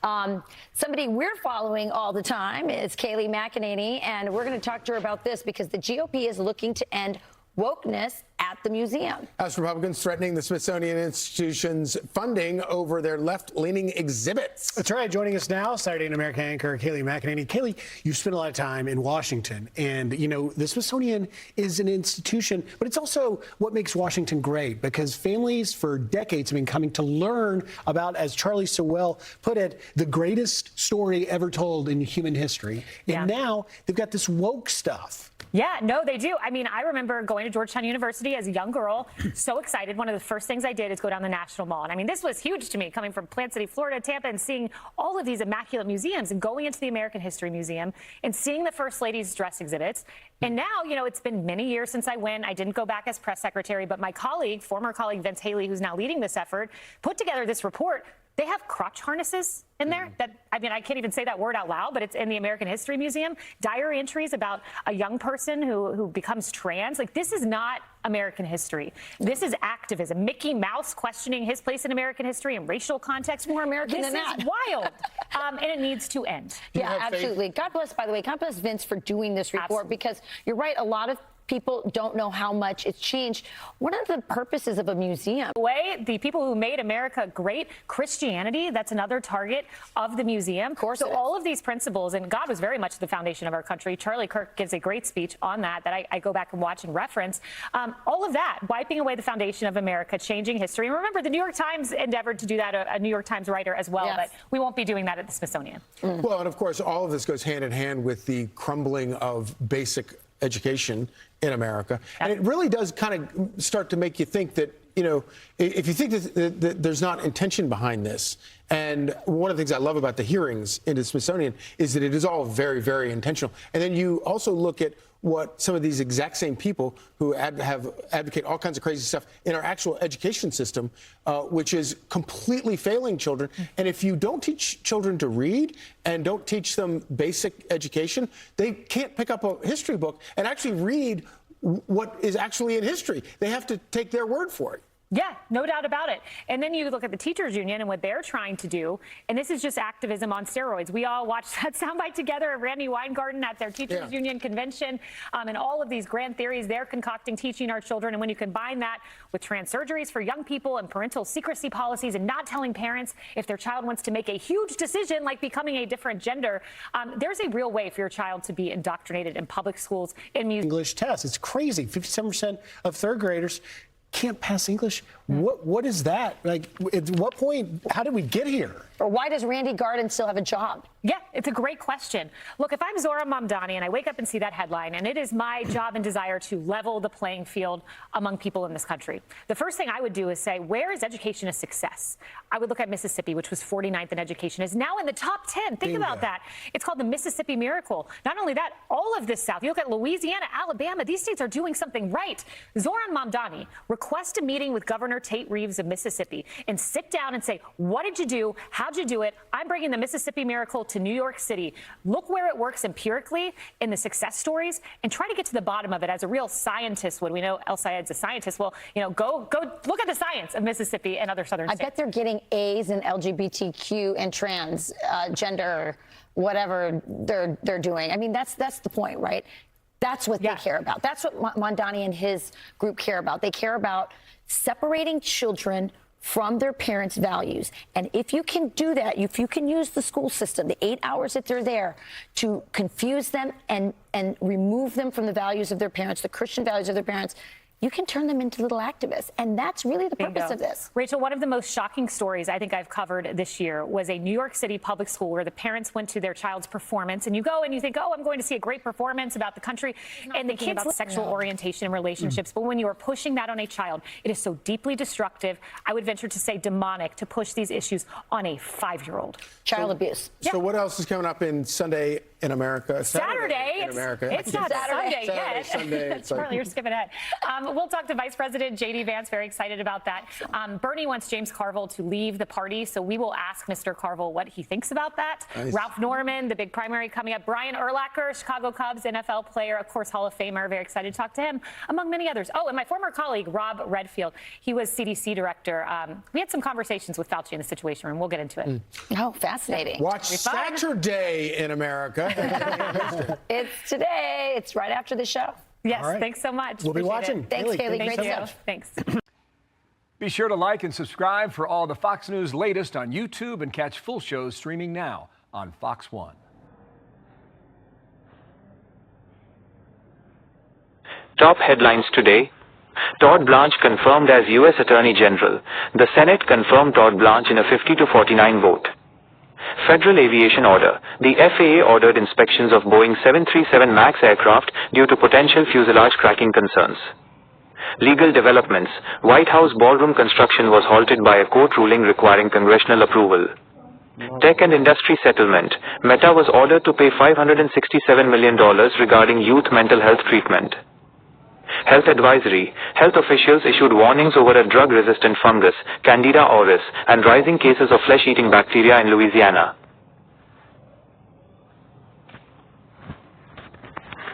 Somebody we're following all the time is Kayleigh McEnany, and we're going to talk to her about this because the GOP is looking to end wokeness at the museum. House Republicans threatening the Smithsonian Institution's funding over their left-leaning exhibits. That's right. Joining us now, Saturday Night America anchor Kayleigh McEnany. Kayleigh, you spent a lot of time in Washington, and you know the Smithsonian is an institution, but it's also what makes Washington great because families for decades have been coming to learn about, as Charlie so well put it, the greatest story ever told in human history. And now they've got this woke stuff. Yeah, no, they do. I mean, I remember going to Georgetown University as a young girl, so excited. One of the first things I did is go down the National Mall. And I mean, this was huge to me, coming from Plant City, Florida, Tampa, and seeing all of these immaculate museums and going into the American History Museum and seeing the First Lady's dress exhibits. And now, you know, it's been many years since I went. I didn't go back as press secretary, but my colleague, former colleague Vince Haley, who's now leading this effort, put together this report. They have crotch harnesses in there that, I mean, I can't even say that word out loud, but it's in the American History Museum. Diary entries about a young person who becomes trans. Like, this is not American history. This is activism. Mickey Mouse questioning his place in American history and racial context. More American than that. This is wild. And it needs to end. Yeah, absolutely. God bless, by the way, God bless Vince for doing this report because you're right, a lot of people don't know how much it's changed. What are the purposes of a museum? The people who made America great, Christianity, that's another target of the museum. Of course. So all of these principles, and God was very much the foundation of our country. Charlie Kirk gives a great speech on that I go back and watch and reference. All of that, wiping away the foundation of America, changing history. And remember, the New York Times endeavored to do that, a New York Times writer as well, but we won't be doing that at the Smithsonian. Well, and of course, all of this goes hand in hand with the crumbling of basic education in America. And it really does kind of start to make you think that, you know, if you think that there's not intention behind this, and one of the things I love about the hearings in the Smithsonian is that it is all very, very intentional. And then you also look at what some of these exact same people who advocate all kinds of crazy stuff in our actual education system, which is completely failing children. And if you don't teach children to read and don't teach them basic education, they can't pick up a history book and actually read what is actually in history. They have to take their word for it. Yeah, no doubt about it. And then you look at the teachers union and what they're trying to do. And this is just activism on steroids. We all watched that soundbite together at Randy Weingarten at their teachers union convention. And all of these grand theories they're concocting, teaching our children. And when you combine that with trans surgeries for young people and parental secrecy policies and not telling parents if their child wants to make a huge decision like becoming a different gender, there's a real way for your child to be indoctrinated in public schools in music. English test. It's crazy. 57% of third graders can't pass English. What is that? Like, at what point, how did we get here? Or why does Randy Garden still have a job? Yeah, it's a great question. Look, if I'm Zohran Mamdani and I wake up and see that headline, and it is my job and desire to level the playing field among people in this country, the first thing I would do is say, where is education a success? I would look at Mississippi, which was 49th in education, is now in the top 10. Think about that. It's called the Mississippi Miracle. Not only that, all of this South, you look at Louisiana, Alabama, these states are doing something right. Zohran Mamdani, request a meeting with Governor Tate Reeves of Mississippi and sit down and say, what did you do? How'd you do it? I'm bringing the Mississippi Miracle to New York City. Look where it works empirically in the success stories and try to get to the bottom of it as a real scientist. When we know El Sayed's a scientist, well, you know, go look at the science of Mississippi and other southern states. I bet they're getting A's in LGBTQ and trans, gender, whatever they're doing. I mean, that's the point, right? That's what they care about. That's what Mamdani and his group care about. They care about separating children from their parents' values. And if you can do that, if you can use the school system, the 8 hours that they're there, to confuse them and remove them from the values of their parents, the Christian values of their parents, you can turn them into little activists. And that's really the purpose of this. Rachel, one of the most shocking stories I think I've covered this year was a New York City public school where the parents went to their child's performance. And you go and you think, oh, I'm going to see a great performance about the country. And the kids about sexual orientation and relationships. But when you are pushing that on a child, it is so deeply destructive. I would venture to say demonic to push these issues on a 5-year-old. Child abuse. So what else is coming up in Sunday in America? Saturday in America. It's not Sunday yet. Sunday. Charlie, you're skipping ahead. We'll talk to Vice President J.D. Vance. Very excited about that. Bernie wants James Carville to leave the party, so we will ask Mr. Carville what he thinks about that. Nice. Ralph Norman, the big primary coming up. Brian Urlacher, Chicago Cubs NFL player, of course, Hall of Famer. Very excited to talk to him, among many others. Oh, and my former colleague, Rob Redfield. He was CDC director. We had some conversations with Fauci in the Situation Room. We'll get into it. Oh, fascinating. Watch Saturday in America. It's today. It's right after the show. Yes, All right. thanks so much. We'll be Appreciate watching. it. Thanks, Kaylee. thank Great you so stuff. much. Thanks. Be sure to like and subscribe for all the Fox News latest on YouTube and catch full shows streaming now on Fox One. Top headlines today. Todd Blanche confirmed as U.S. Attorney General. The Senate confirmed Todd Blanche in a 50-49 vote. Federal Aviation Order. The FAA ordered inspections of Boeing 737 MAX aircraft due to potential fuselage cracking concerns. Legal developments. White House ballroom construction was halted by a court ruling requiring congressional approval. Tech and industry settlement. Meta was ordered to pay $567 million regarding youth mental health treatment. Health advisory. Health officials issued warnings over a drug-resistant fungus, Candida auris, and rising cases of flesh-eating bacteria in Louisiana.